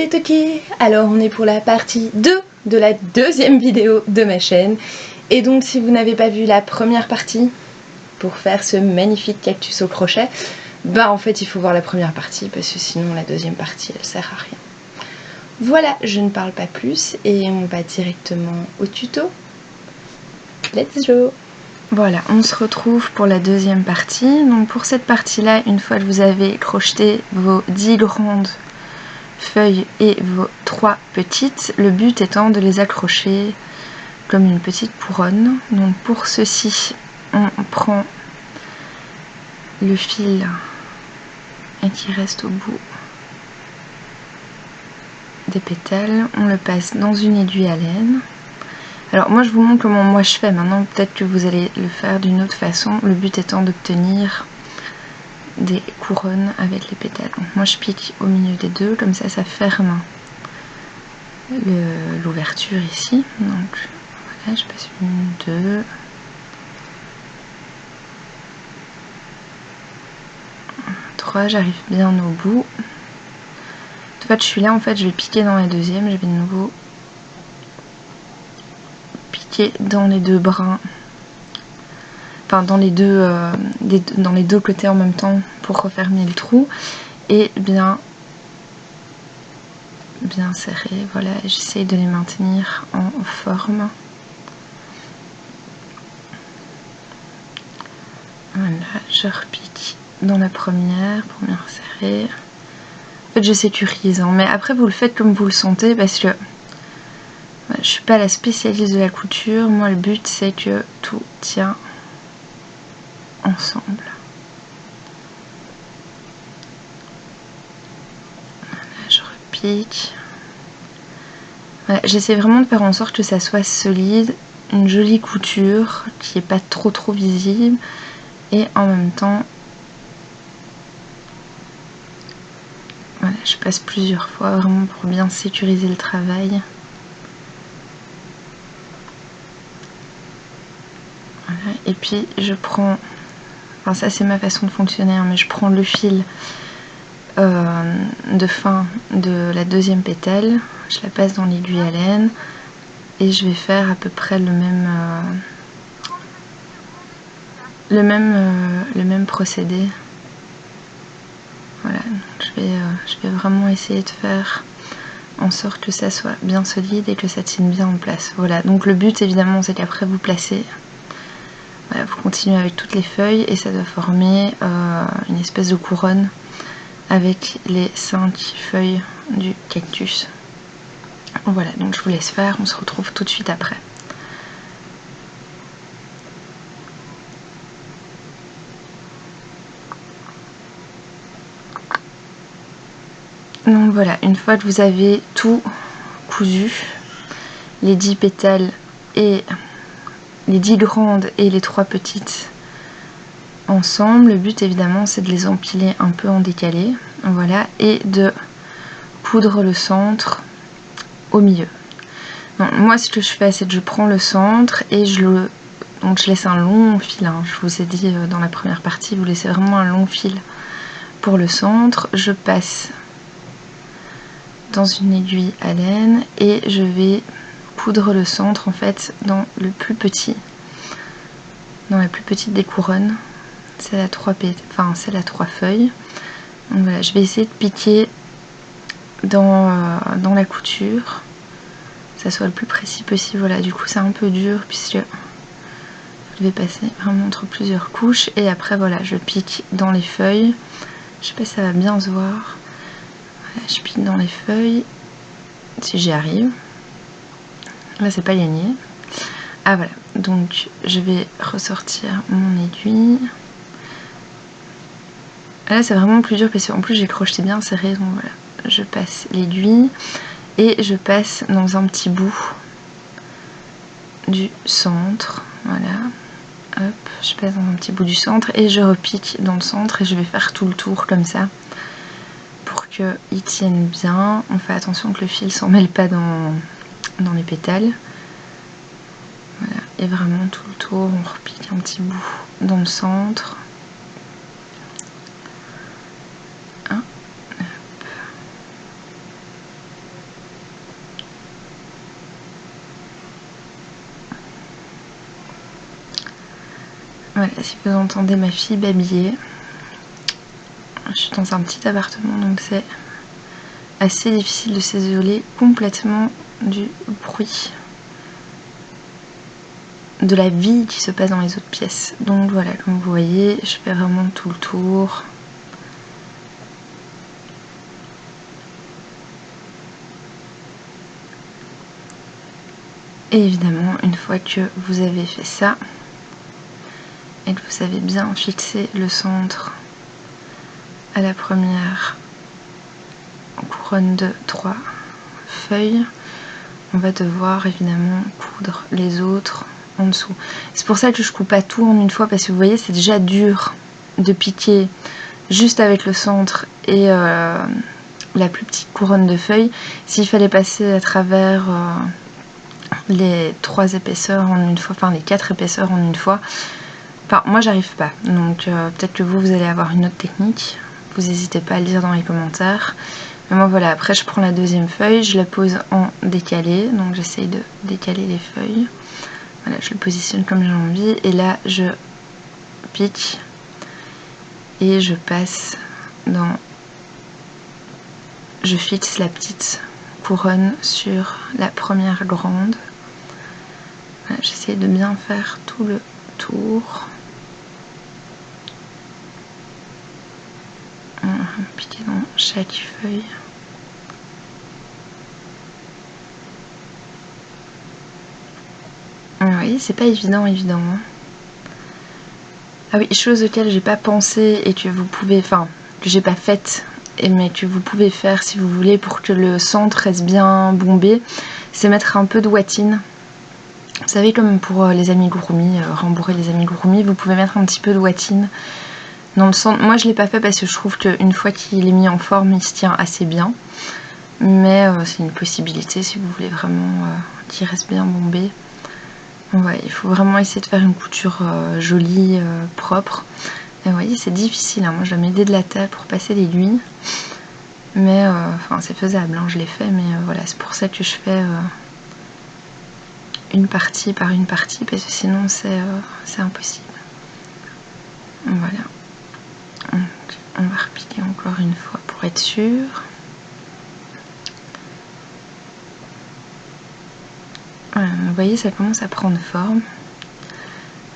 les toqués! Alors on est pour la partie 2 de la deuxième vidéo de ma chaîne. Et donc si vous n'avez pas vu la première partie pour faire ce magnifique cactus au crochet, bah en fait il faut voir la première partie parce que sinon la deuxième partie elle sert à rien. Voilà, je ne parle pas plus et on va directement au tuto. Let's go! Voilà, on se retrouve pour la deuxième partie. Donc pour cette partie-là, une fois que vous avez crocheté vos 10 grandes feuilles et vos 3 petites, le but étant de les accrocher comme une petite couronne. Donc pour ceci, on prend le fil qui reste au bout des pétales, on le passe dans une aiguille à laine. Alors moi je vous montre comment moi je fais, maintenant peut-être que vous allez le faire d'une autre façon, le but étant d'obtenir des couronnes avec les pétales. Donc moi je pique au milieu des deux, comme ça ça ferme l'ouverture ici. Donc voilà, je passe une, deux, trois, j'arrive bien au bout. En fait je suis là, en fait je vais piquer dans la deuxième, je vais de nouveau piquer dans les deux brins, enfin dans les deux côtés en même temps pour refermer le trou et bien serré. Voilà, j'essaye de les maintenir en forme. Voilà, je repique dans la première pour bien serrer. En fait je sécurise, hein, mais après vous le faites comme vous le sentez parce que je suis pas la spécialiste de la couture. Moi le but c'est que tout tient ensemble. Voilà, je repique. Voilà, j'essaie vraiment de faire en sorte que ça soit solide, une jolie couture qui n'est pas trop visible et en même temps voilà, je passe plusieurs fois vraiment pour bien sécuriser le travail. Voilà, et puis je prends, enfin ça c'est ma façon de fonctionner, hein, mais je prends le fil de fin de la deuxième pétale, je la passe dans l'aiguille à laine et je vais faire à peu près le même procédé. Voilà, donc je vais vraiment essayer de faire en sorte que ça soit bien solide et que ça tienne bien en place. Voilà, donc le but évidemment c'est qu'après vous placez, voilà, vous continuez avec toutes les feuilles et ça doit former une espèce de couronne avec les 5 feuilles du cactus. Voilà, donc je vous laisse faire, on se retrouve tout de suite après. Donc voilà, une fois que vous avez tout cousu, les 10 pétales et les 10 grandes et les 3 petites ensemble, le but évidemment c'est de les empiler un peu en décalé, voilà, et de coudre le centre au milieu. Donc, moi ce que je fais c'est que je prends le centre et donc je laisse un long fil, hein. Je vous ai dit dans la première partie, vous laissez vraiment un long fil pour le centre. Je passe dans une aiguille à laine et je vais coudre le centre en fait dans le plus petit, dans la plus petite des couronnes. C'est la 3 feuilles. Donc voilà, je vais essayer de piquer dans la couture, que ça soit le plus précis possible. Voilà, du coup c'est un peu dur puisque je vais passer vraiment entre plusieurs couches et après voilà, je pique dans les feuilles. Je sais pas si ça va bien se voir. Voilà, je pique dans les feuilles si j'y arrive. Là c'est pas gagné. Ah voilà, donc je vais ressortir mon aiguille. Là c'est vraiment plus dur parce qu'en plus j'ai crocheté bien serré, donc voilà, je passe l'aiguille et je passe dans un petit bout du centre, voilà, hop, je passe dans un petit bout du centre et je repique dans le centre et je vais faire tout le tour comme ça pour qu'ils tiennent bien. On fait attention que le fil s'en mêle pas dans les pétales. Voilà, et vraiment tout le tour on repique un petit bout dans le centre. Voilà, si vous entendez ma fille babiller, je suis dans un petit appartement donc c'est assez difficile de s'isoler complètement du bruit de la vie qui se passe dans les autres pièces. Donc voilà, comme vous voyez, je fais vraiment tout le tour. Et évidemment, une fois que vous avez fait ça et que vous avez bien fixé le centre à la première couronne de 3 feuilles, on va devoir évidemment coudre les autres en dessous. C'est pour ça que je coupe pas tout en une fois, parce que vous voyez, c'est déjà dur de piquer juste avec le centre et la plus petite couronne de feuilles. S'il fallait passer à travers les 3 épaisseurs en une fois, enfin les 4 épaisseurs en une fois, enfin moi j'arrive pas. Donc peut-être que vous allez avoir une autre technique. Vous n'hésitez pas à le dire dans les commentaires. Mais moi voilà, après je prends la deuxième feuille, je la pose en décalé, donc j'essaye de décaler les feuilles. Voilà, je le positionne comme j'ai envie, et là je pique et je passe dans... Je fixe la petite couronne sur la première grande. Voilà, j'essaye de bien faire tout le tour. On va piquer dans chaque feuille. Vous voyez, c'est pas évident. Hein. Ah oui, chose auquel j'ai pas pensé et que vous pouvez, enfin, que j'ai pas faite, mais que vous pouvez faire si vous voulez pour que le centre reste bien bombé, c'est mettre un peu de ouatine. Vous savez, comme pour les amigurumi, rembourrer les amigurumi, vous pouvez mettre un petit peu de ouatine dans le centre. Moi je l'ai pas fait parce que je trouve qu'une fois qu'il est mis en forme, il se tient assez bien. Mais c'est une possibilité si vous voulez vraiment qu'il reste bien bombé. Ouais, il faut vraiment essayer de faire une couture jolie, propre. Et vous voyez, c'est difficile, hein. Moi je dois m'aider de la table pour passer l'aiguille. Mais enfin c'est faisable, hein. Je l'ai fait, mais voilà, c'est pour ça que je fais une partie par une partie, parce que sinon c'est impossible. Voilà. Donc, on va repiquer encore une fois pour être sûr. Voilà, vous voyez, ça commence à prendre forme.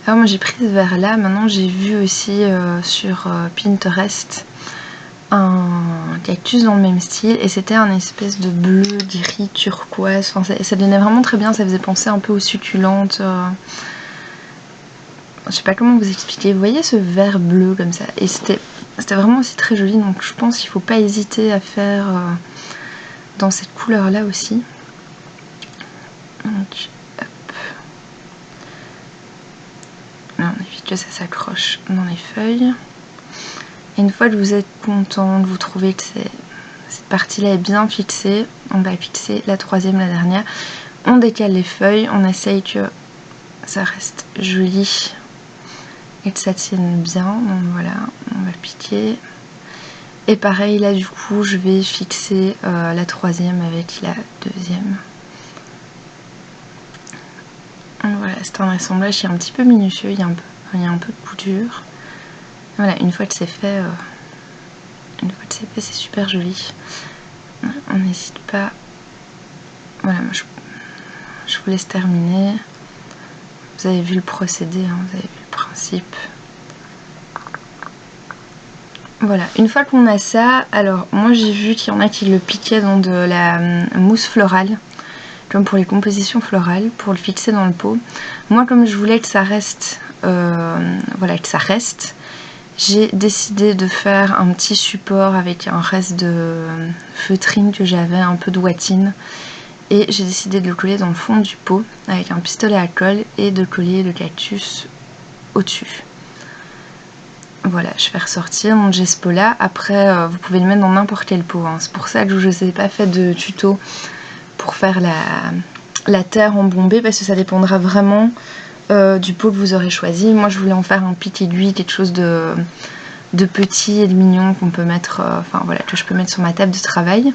Alors moi j'ai pris ce verre là, maintenant j'ai vu aussi sur Pinterest un cactus dans le même style, et c'était un espèce de bleu, gris, turquoise, enfin, ça donnait vraiment très bien, ça faisait penser un peu aux succulentes. Je sais pas comment vous expliquer, vous voyez ce vert bleu comme ça, et c'était vraiment aussi très joli, donc je pense qu'il faut pas hésiter à faire dans cette couleur là aussi. Donc hop. Là, on évite que ça s'accroche dans les feuilles. Et une fois que vous êtes content, que vous trouvez que cette partie là est bien fixée, on va fixer la troisième, la dernière. On décale les feuilles, on essaye que ça reste joli et que ça tienne bien. Donc voilà, on va piquer. Et pareil, là du coup, je vais fixer la troisième avec la deuxième. Donc voilà, c'est un assemblage qui est un petit peu minutieux, il y a un peu de couture. Voilà, une fois que c'est fait, c'est super joli. On n'hésite pas. Voilà, moi je vous laisse terminer. Vous avez vu le procédé, hein, vous avez vu le principe. Voilà, une fois qu'on a ça, alors moi j'ai vu qu'il y en a qui le piquaient dans de la mousse florale, comme pour les compositions florales, pour le fixer dans le pot. Moi, comme je voulais que ça reste, voilà, que ça reste, j'ai décidé de faire un petit support avec un reste de feutrine que j'avais, un peu de ouatine, et j'ai décidé de le coller dans le fond du pot avec un pistolet à colle et de coller le cactus au-dessus. Voilà, je fais ressortir mon Gespo là. Après, vous pouvez le mettre dans n'importe quel pot, hein. C'est pour ça que je ne vous ai pas fait de tuto pour faire la terre embombée, parce que ça dépendra vraiment du pot que vous aurez choisi. Moi, je voulais en faire un pic aiguille, quelque chose de petit et de mignon qu'on peut mettre, enfin voilà, que je peux mettre sur ma table de travail.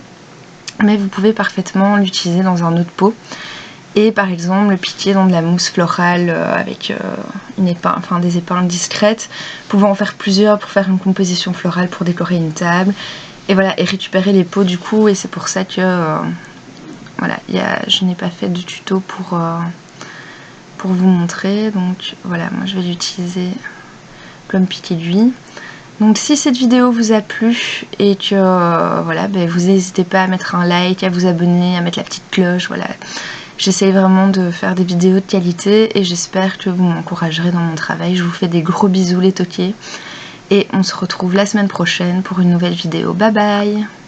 Mais vous pouvez parfaitement l'utiliser dans un autre pot. Et par exemple piquer dans de la mousse florale avec des épingles discrètes, pouvant en faire plusieurs pour faire une composition florale pour décorer une table. Et voilà, et récupérer les peaux du coup, et c'est pour ça que voilà, je n'ai pas fait de tuto pour vous montrer. Donc voilà, moi je vais l'utiliser comme piqué d'huile. Donc si cette vidéo vous a plu et que voilà, vous n'hésitez pas à mettre un like, à vous abonner, à mettre la petite cloche, voilà. J'essaye vraiment de faire des vidéos de qualité et j'espère que vous m'encouragerez dans mon travail. Je vous fais des gros bisous les toqués et on se retrouve la semaine prochaine pour une nouvelle vidéo. Bye bye!